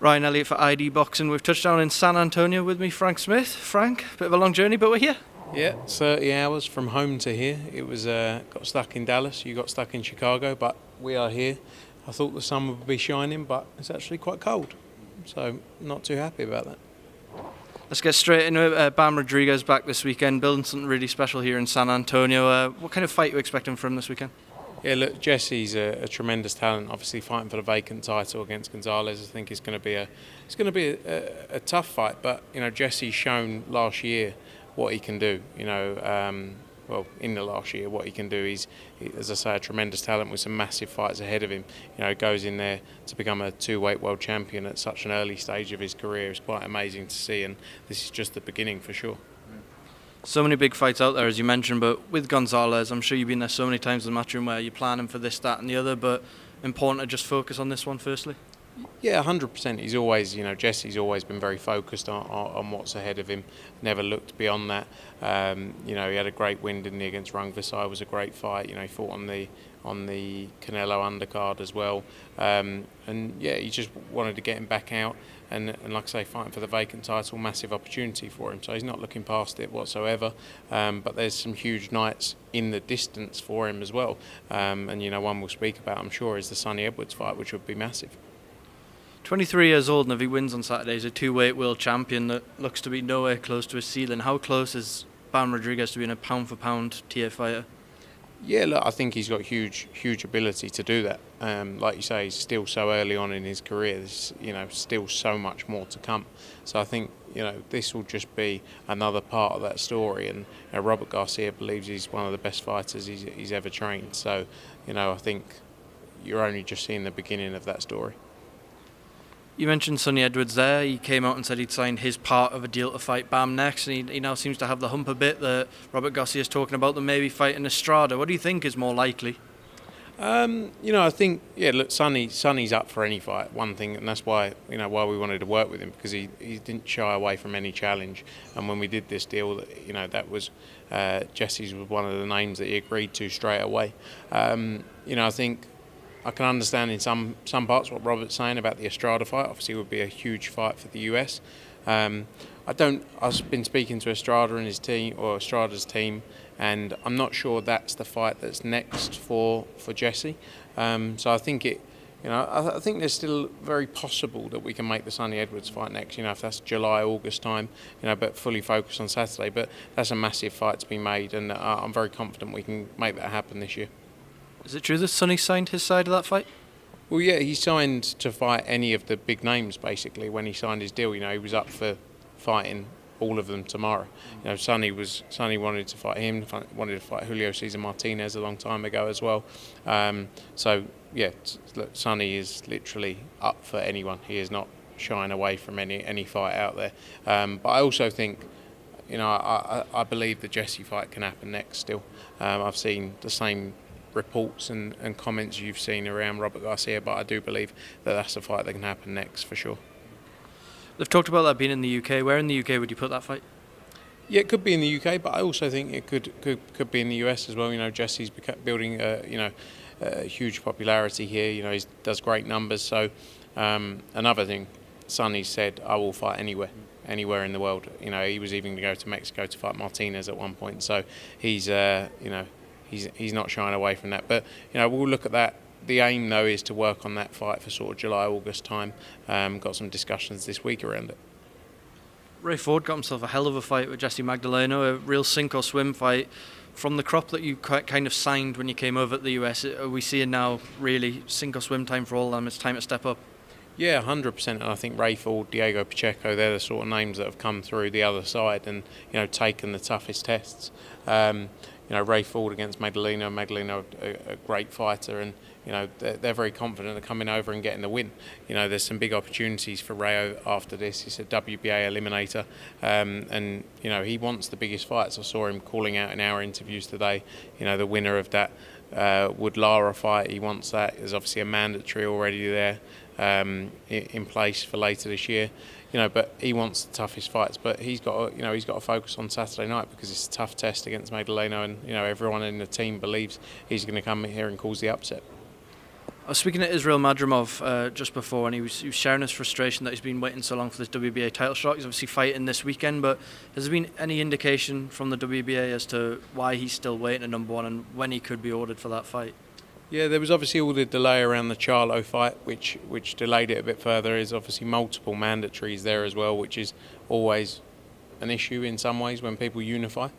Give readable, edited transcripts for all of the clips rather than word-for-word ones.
Ryan Elliott for ID Boxing. We've touched down in San Antonio with me, Frank Smith. Frank, bit of a long journey, but we're here. Yeah, 30 hours from home to here. It was got stuck in Dallas, you got stuck in Chicago, but we are here. I thought the sun would be shining, but it's actually quite cold, so not too happy about that. Let's get straight into it. Bam Rodriguez back this weekend, building something really special here in San Antonio. What kind of fight are you expecting from him this weekend? Yeah, look, Jesse's a tremendous talent. Obviously, fighting for the vacant title against Gonzalez, I think it's going to be a tough fight. But you know, Jesse's shown last year what he can do. You know, in the last year, what he can do. He's, as I say, a tremendous talent with some massive fights ahead of him. You know, goes in there to become a two-weight world champion at such an early stage of his career. It's quite amazing to see, and this is just the beginning for sure. So many big fights out there, as you mentioned, but with Gonzalez, I'm sure you've been there so many times in the matchroom where you're planning for this, that and the other, but important to just focus on this one firstly? Yeah, 100%. He's always, you know, Jesse's always been very focused on what's ahead of him, never looked beyond that. You know, he had a great win, didn't he, against Rungvisai. It was a great fight. You know, he fought on the Canelo undercard as well. And yeah, he just wanted to get him back out. And like I say, fighting for the vacant title, massive opportunity for him. So he's not looking past it whatsoever. But there's some huge nights in the distance for him as well. And, you know, one we'll speak about, I'm sure, is the Sonny Edwards fight, which would be massive. 23 years old, and if he wins on Saturday, he's a two-weight world champion that looks to be nowhere close to his ceiling. How close is Bam Rodriguez to being a pound-for-pound tier fighter? Yeah, look, I think he's got huge ability to do that. Like you say, he's still so early on in his career. There's, you know, still so much more to come. So I think, you know, this will just be another part of that story. And you know, Robert Garcia believes he's one of the best fighters he's ever trained. So, you know, I think you're only just seeing the beginning of that story. You mentioned Sonny Edwards there. He came out and said he'd signed his part of a deal to fight Bam next, and he now seems to have the hump a bit that Robert Garcia's talking about, them maybe fighting Estrada. What do you think is more likely? You know, I think, yeah, look, Sonny's up for any fight, one thing, and that's why, you know, why we wanted to work with him, because he didn't shy away from any challenge. And when we did this deal, you know, that was Jesse's was one of the names that he agreed to straight away. You know, I think I can understand in some parts what Robert's saying about the Estrada fight. Obviously, it would be a huge fight for the US. I've been speaking to Estrada and his team, or Estrada's team, and I'm not sure that's the fight that's next for Jesse. So I think I think there's still very possible that we can make the Sonny Edwards fight next. You know, if that's July, August time. You know, but fully focused on Saturday. But that's a massive fight to be made, and I'm very confident we can make that happen this year. Is it true that Sonny signed his side of that fight? Well, yeah, he signed to fight any of the big names, basically, when he signed his deal. You know, he was up for fighting all of them tomorrow. You know, Sonny wanted to fight him, wanted to fight Julio Cesar Martinez a long time ago as well. So, yeah, look, Sonny is literally up for anyone. He is not shying away from any fight out there. But I also think, you know, I believe the Jesse fight can happen next still. I've seen the same reports and comments you've seen around Robert Garcia, but I do believe that that's the fight that can happen next for sure. They've talked about that being in the UK. Where in the UK would you put that fight? Yeah, it could be in the UK, but I also think it could be in the US as well. You know, Jesse's building a huge popularity here. You know, he does great numbers. So another thing, Sonny said, I will fight anywhere in the world. You know, he was even going to go to Mexico to fight Martinez at one point. So he's He's not shying away from that. But, you know, we'll look at that. The aim, though, is to work on that fight for sort of July, August time. Got some discussions this week around it. Ray Ford got himself a hell of a fight with Jesse Magdaleno, a real sink or swim fight. From the crop that you kind of signed when you came over to the US, are we seeing now really sink or swim time for all of them? It's time to step up. Yeah, 100%. And I think Ray Ford, Diego Pacheco, they're the sort of names that have come through the other side and, you know, taken the toughest tests. You know, Ray Ford against Magdaleno, a great fighter, and you know they're very confident of coming over and getting the win. You know, there's some big opportunities for Rayo after this. He's a WBA eliminator, and you know he wants the biggest fights. I saw him calling out in our interviews today. You know, the winner of that Wood Lara fight, he wants that. There's obviously a mandatory already there in place for later this year. You know, but he wants the toughest fights. But he's got to focus on Saturday night because it's a tough test against Magdaleno, and you know everyone in the team believes he's going to come here and cause the upset. I was speaking to Israil Madrimov just before, and he was sharing his frustration that he's been waiting so long for this WBA title shot. He's obviously fighting this weekend, but has there been any indication from the WBA as to why he's still waiting at number one and when he could be ordered for that fight? Yeah, there was obviously all the delay around the Charlo fight, which delayed it a bit further. There's obviously multiple mandatories there as well, which is always an issue in some ways when people unify.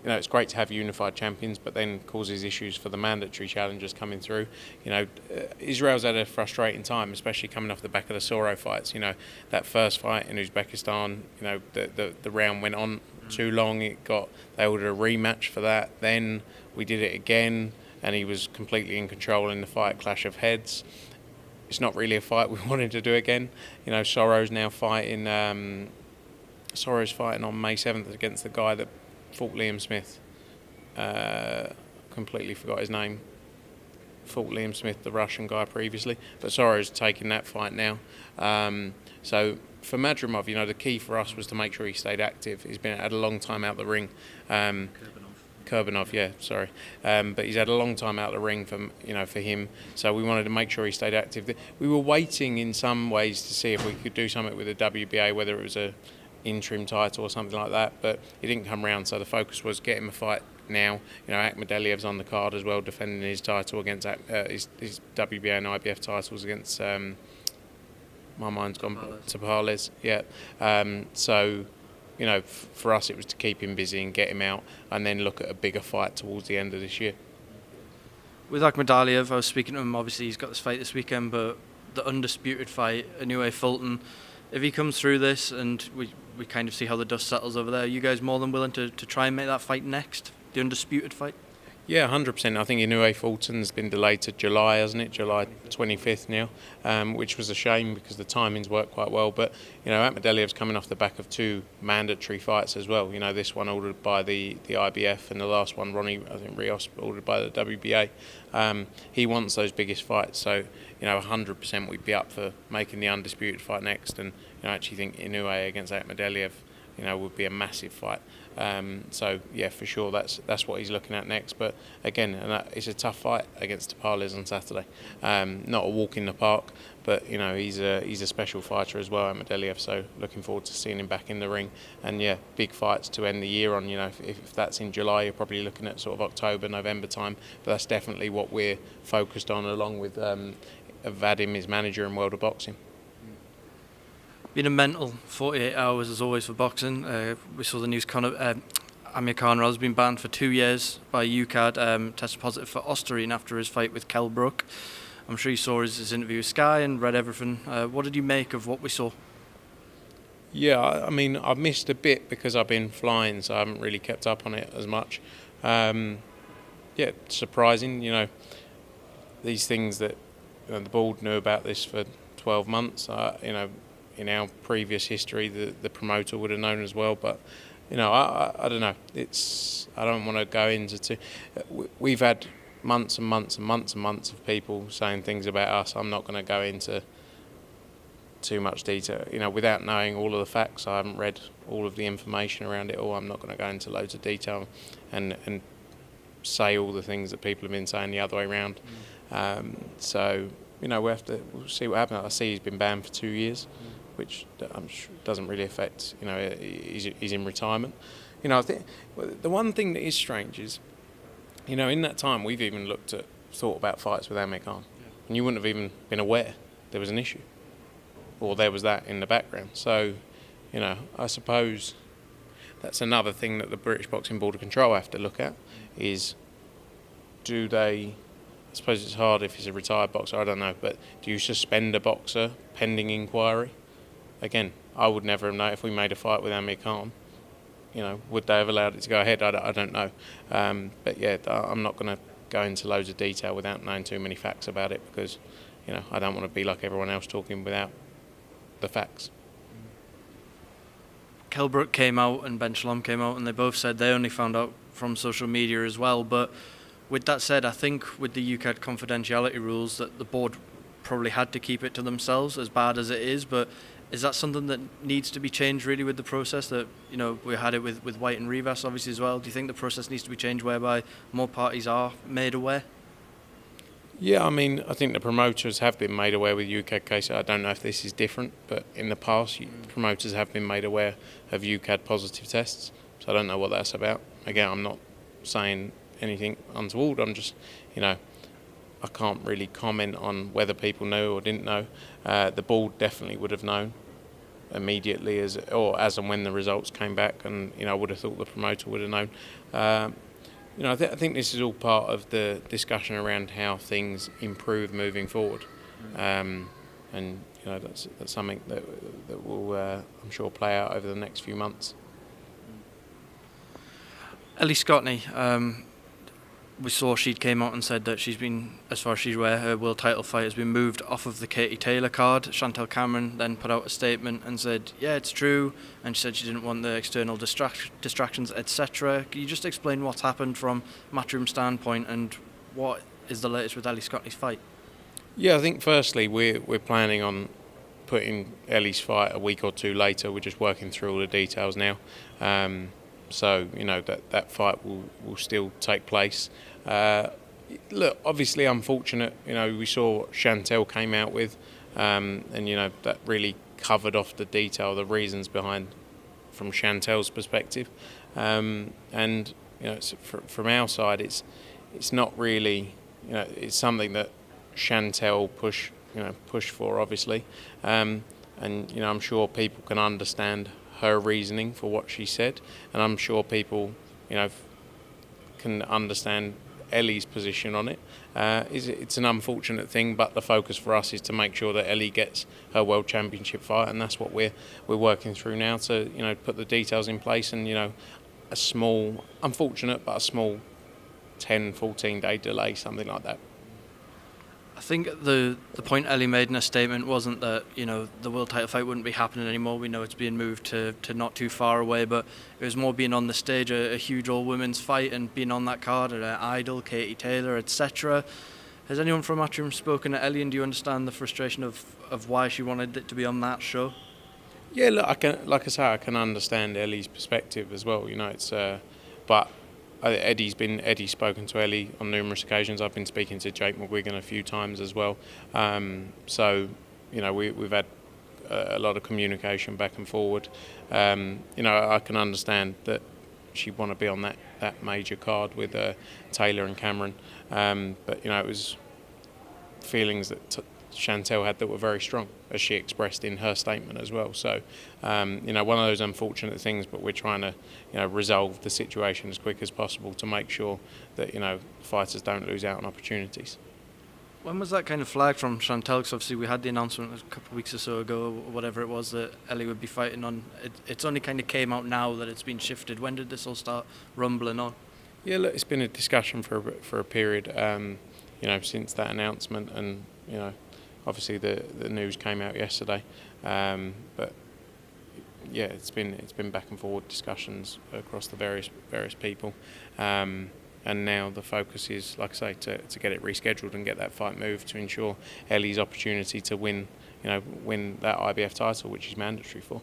It's great to have unified champions, but then causes issues for the mandatory challengers coming through. Israel's had a frustrating time, especially coming off the back of the Soro fights. That first fight in Uzbekistan, the round went on too long. They ordered a rematch for that. Then we did it again, and he was completely in control in the fight, clash of heads. It's not really a fight we wanted to do again. Soro's now fighting. Soro's fighting on May 7th against the guy that fought Liam Smith. Completely forgot his name. Fought Liam Smith, the Russian guy previously, but Soro's taking that fight now. So for Madrimov, the key for us was to make sure he stayed active. He's had a long time out the ring. Kurbanov, yeah, sorry. But he's had a long time out of the ring for him. So we wanted to make sure he stayed active. We were waiting in some ways to see if we could do something with the WBA, whether it was a interim title or something like that, but it didn't come round. So the focus was get him a fight now. Akhmadaliev's on the card as well, defending his title against his WBA and IBF titles against. My mind's gone to Tapales. Yeah. For us it was to keep him busy and get him out, and then look at a bigger fight towards the end of this year. With Akhmadaliev, I was speaking to him. Obviously, he's got this fight this weekend, but the undisputed fight, Inoue Fulton. If he comes through this and we kind of see how the dust settles over there, are you guys more than willing to try and make that fight next, the undisputed fight? Yeah, 100%. I think Inoue Fulton's been delayed to July, hasn't it? July 25th now, which was a shame because the timings worked quite well. But, Akhmadaliev's coming off the back of two mandatory fights as well. This one ordered by the IBF and the last one, Rios, ordered by the WBA. He wants those biggest fights. So, 100% we'd be up for making the undisputed fight next. And, I actually think Inoue against Akhmadaliev, would be a massive fight. So yeah, for sure, that's what he's looking at next. But again, it's a tough fight against Tapales on Saturday. Not a walk in the park, but he's a special fighter as well, Akhmadaliev. So looking forward to seeing him back in the ring. And yeah, big fights to end the year on. If that's in July, you're probably looking at sort of October, November time. But that's definitely what we're focused on, along with Vadim, his manager in World of Boxing. Been a mental 48 hours as always for boxing. We saw the news. Amir Khan has been banned for 2 years by UKAD. Tested positive for Osterine after his fight with Kell Brook. I'm sure you saw his interview with Sky and read everything. What did you make of what we saw? Yeah, I mean, I've missed a bit because I've been flying, so I haven't really kept up on it as much. Yeah, surprising. These things that the board knew about this for 12 months. In our previous history, the promoter would have known as well. But, I don't know. I don't want to go into we've had months and months and months and months of people saying things about us. I'm not going to go into too much detail. Without knowing all of the facts, I haven't read all of the information around it all. I'm not going to go into loads of detail and say all the things that people have been saying the other way around. So, we'll see what happens. I see he's been banned for 2 years. Which I'm sure doesn't really affect, he's in retirement. I think the one thing that is strange is, in that time we've even thought about fights with Amir Khan, and you wouldn't have even been aware there was an issue, or there was that in the background. So, I suppose that's another thing that the British Boxing Board of Control have to look at is, I suppose it's hard if he's a retired boxer, I don't know, but do you suspend a boxer pending inquiry? Again, I would never have known if we made a fight with Amir Khan. Would they have allowed it to go ahead? I don't know. But yeah, I'm not going to go into loads of detail without knowing too many facts about it because, I don't want to be like everyone else talking without the facts. Kell Brook came out and Ben Shalom came out, and they both said they only found out from social media as well. But with that said, I think with the UKAD confidentiality rules that the board probably had to keep it to themselves, as bad as it is. But is that something that needs to be changed really with the process that, we had it with White and Rivas obviously as well? Do you think the process needs to be changed whereby more parties are made aware? Yeah, I mean, I think the promoters have been made aware with UCAD case. I don't know if this is different, but in the past, promoters have been made aware of UCAD positive tests. So I don't know what that's about. Again, I'm not saying anything untoward. I'm just, I can't really comment on whether people know or didn't know. The board definitely would have known immediately as and when the results came back, and I would have thought the promoter would have known. I think this is all part of the discussion around how things improve moving forward, and that's something that will I'm sure play out over the next few months. Ellie Scotney, we saw she came out and said that she's been, as far as she's aware, her world title fight has been moved off of the Katie Taylor card. Chantel Cameron then put out a statement and said, yeah, it's true, and she said she didn't want the external distractions, etc. Can you just explain what's happened from Matchroom standpoint and what is the latest with Ellie Scotney's fight? Yeah, I think firstly we're planning on putting Ellie's fight a week or two later. We're just working through all the details now. So that fight will still take place. Look, obviously unfortunate. We saw what Chantel came out with, and that really covered off the detail, the reasons behind, from Chantel's perspective. And from our side, it's not really. It's something that Chantel pushed for, obviously, and I'm sure people can understand her reasoning for what she said, and I'm sure people, can understand Ellie's position on it. It's an unfortunate thing, but the focus for us is to make sure that Ellie gets her World Championship fight, and that's what we're working through now to put the details in place, and a small, unfortunate, but a small 10-14 day delay, something like that. I think the point Ellie made in her statement wasn't that the world title fight wouldn't be happening anymore. We know it's being moved to not too far away, but it was more being on the stage, a huge all-women's fight, and being on that card, an idol, Katie Taylor, etc. Has anyone from Matchroom spoken to Ellie, and do you understand the frustration of why she wanted it to be on that show? Yeah, look, I can understand Ellie's perspective as well. But Eddie's spoken to Ellie on numerous occasions. I've been speaking to Jake McGuigan a few times as well. So we've had a lot of communication back and forward. I can understand that she'd want to be on that major card with Taylor and Cameron. But it was feelings that Chantel had that were very strong, as she expressed in her statement as well. So, one of those unfortunate things, but we're trying to, resolve the situation as quick as possible to make sure that, fighters don't lose out on opportunities. When was that kind of flagged from Chantel? Because obviously we had the announcement a couple of weeks or so ago, or whatever it was, that Ellie would be fighting on. It's only kind of came out now that it's been shifted. When did this all start rumbling on? Yeah, look, it's been a discussion for a period, since that announcement, and obviously the news came out yesterday, but yeah, it's been back and forward discussions across the various people, and now the focus is, like I say, to get it rescheduled and get that fight moved to ensure Ellie's opportunity to win that IBF title, which is mandatory for.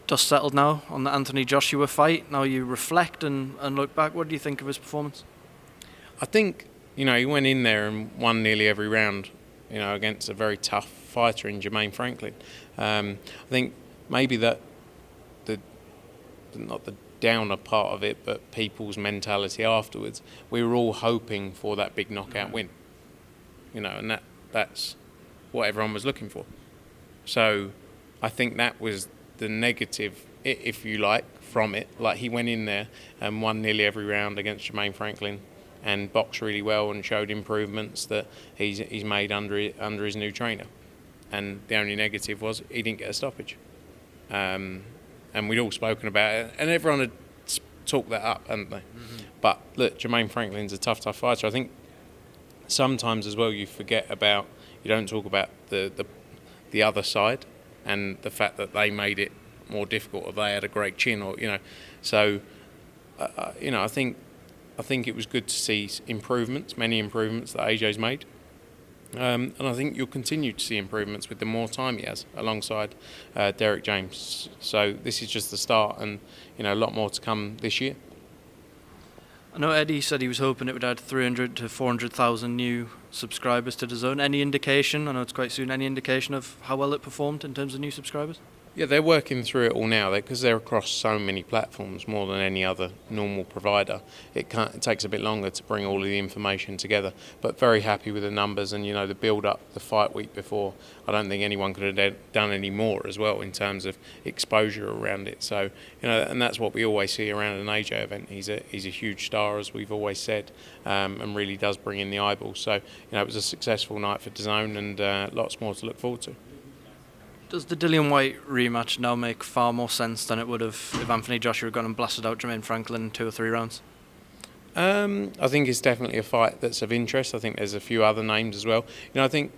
Dust settled now on the Anthony Joshua fight. Now you reflect and look back. What do you think of his performance? I think he went in there and won nearly every round, against a very tough fighter in Jermaine Franklin. I think maybe that not the downer part of it, but people's mentality afterwards. We were all hoping for that big knockout win, and that's what everyone was looking for. So I think that was the negative, if you like, from it. Like, he went in there and won nearly every round against Jermaine Franklin, and boxed really well and showed improvements that he's made under his new trainer. And the only negative was he didn't get a stoppage. And we'd all spoken about it, and everyone had talked that up, hadn't they? Mm-hmm. But look, Jermaine Franklin's a tough fighter. I think sometimes as well you don't talk about the other side and the fact that they made it more difficult, or they had a great chin, or So I think it was good to see many improvements that AJ's made. And I think you'll continue to see improvements with the more time he has alongside Derek James. So this is just the start, and a lot more to come this year. I know Eddie said he was hoping it would add 300 to 400,000 new subscribers to the zone. Any indication, I know it's quite soon, any indication of how well it performed in terms of new subscribers? Yeah, they're working through it all now because they're across so many platforms, more than any other normal provider. It takes a bit longer to bring all of the information together, but very happy with the numbers and the build up, the fight week before. I don't think anyone could have done any more as well in terms of exposure around it. So and that's what we always see around an AJ event. He's a huge star, as we've always said, and really does bring in the eyeballs. So it was a successful night for DAZN and lots more to look forward to. Does the Dillian Whyte rematch now make far more sense than it would have if Anthony Joshua had gone and blasted out Jermaine Franklin in 2 or 3 rounds? I think it's definitely a fight that's of interest. I think there's a few other names as well. I think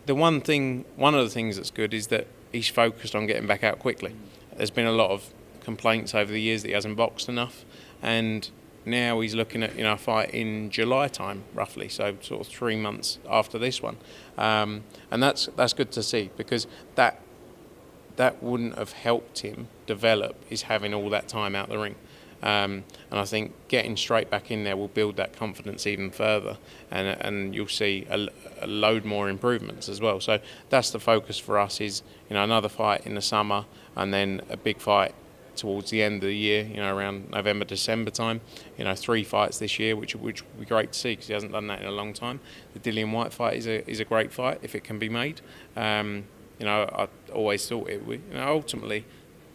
one of the things that's good is that he's focused on getting back out quickly. There's been a lot of complaints over the years that he hasn't boxed enough, and now he's looking at a fight in July time, roughly, so sort of 3 months after this one, and that's good to see, because that wouldn't have helped him develop, is having all that time out the ring, and I think getting straight back in there will build that confidence even further, and you'll see a load more improvements as well. So that's the focus for us, is another fight in the summer, and then a big fight towards the end of the year, around November, December time. 3 fights this year, which would be great to see, because he hasn't done that in a long time. The Dillian Whyte fight is a great fight if it can be made. I always thought it would. Ultimately,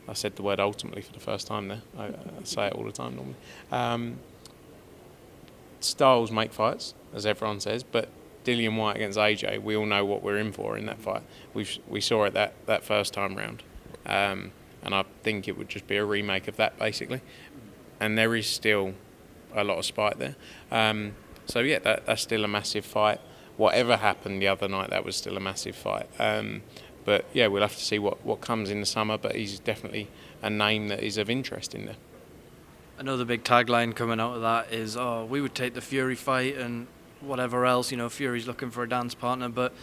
I said the word ultimately for the first time there. I say it all the time normally. Styles make fights, as everyone says, but Dillian Whyte against AJ, we all know what we're in for in that fight. We saw it that first time round. And I think it would just be a remake of that, basically. And there is still a lot of spite there. So yeah, that's still a massive fight. Whatever happened the other night, that was still a massive fight. But yeah, we'll have to see what comes in the summer, but he's definitely a name that is of interest in there. I know the big tagline coming out of that is, we would take the Fury fight and whatever else, Fury's looking for a dance partner, but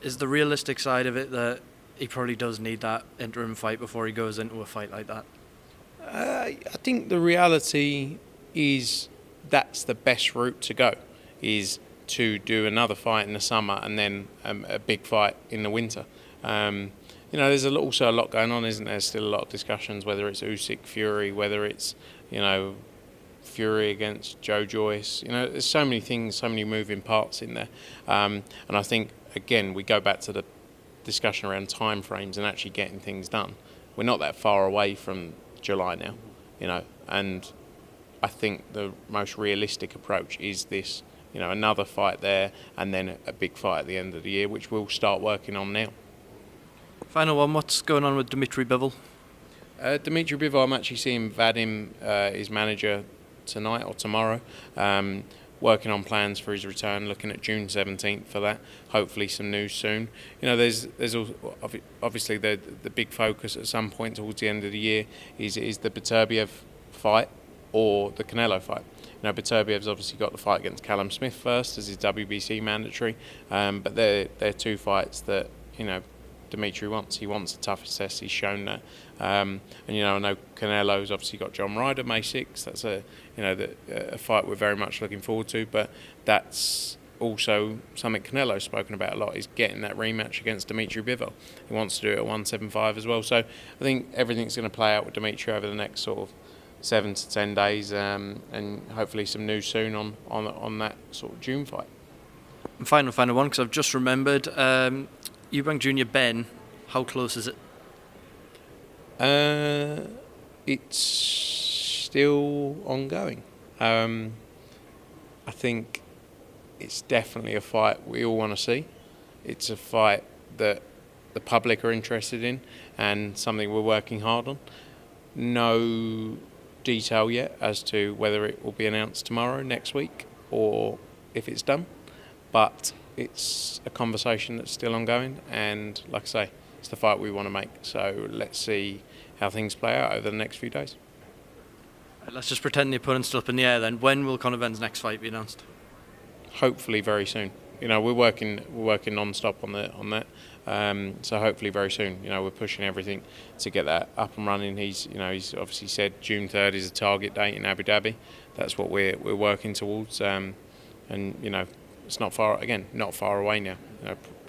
is the realistic side of it that he probably does need that interim fight before he goes into a fight like that? I think the reality is that's the best route to go, is to do another fight in the summer and then a big fight in the winter. There's also a lot going on, isn't there? Still a lot of discussions, whether it's Usyk, Fury, whether it's, Fury against Joe Joyce. There's so many things, so many moving parts in there. And I think, again, we go back to the discussion around time frames and actually getting things done. We're not that far away from July now, and I think the most realistic approach is this, another fight there and then a big fight at the end of the year, which we'll start working on now. Final one, what's going on with Dmitry Bivol? Dmitry Bivol, I'm actually seeing Vadim, his manager, tonight or tomorrow, working on plans for his return, looking at June 17th for that. Hopefully some news soon. There's obviously the big focus at some point towards the end of the year is the Beterbiev fight or the Canelo fight. Beterbiev's obviously got the fight against Callum Smith first as his WBC mandatory, but they're 2 fights that Dmitry wants. He wants the toughest test. He's shown that. And I know Canelo's obviously got John Ryder May 6th. That's a fight we're very much looking forward to. But that's also something Canelo's spoken about a lot, is getting that rematch against Dmitry Bivol. He wants to do it at 175 as well. So I think everything's going to play out with Dmitry over the next sort of 7 to 10 days, and hopefully some news soon on that sort of June fight. And final one, because I've just remembered. Eubank Jr. Benn, how close is it? It's still ongoing. I think it's definitely a fight we all want to see. It's a fight that the public are interested in and something we're working hard on. No detail yet as to whether it will be announced tomorrow, next week, or if it's done. But it's a conversation that's still ongoing, and like I say, it's the fight we want to make. So let's see how things play out over the next few days. Let's just pretend the opponent's still up in the air then. When will Conor Benn's next fight be announced? Hopefully very soon. we're working non-stop on that. So hopefully very soon, we're pushing everything to get that up and running. He's obviously said June 3rd is a target date in Abu Dhabi. That's what we're working towards. And it's not far away now.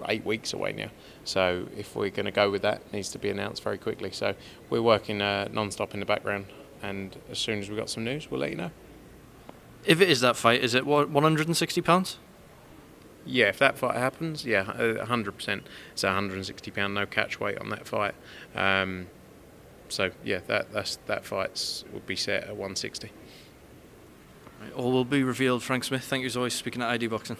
8 weeks away now. So if we're going to go with that, it needs to be announced very quickly. So we're working non-stop in the background, and as soon as we've got some news, we'll let you know. If it is that fight, is it £160? Yeah, if that fight happens, 100%. It's £160, no catch weight on that fight. So yeah, that fight would be set at 160. All will be revealed. Frank Smith, thank you as always, speaking at ID Boxing.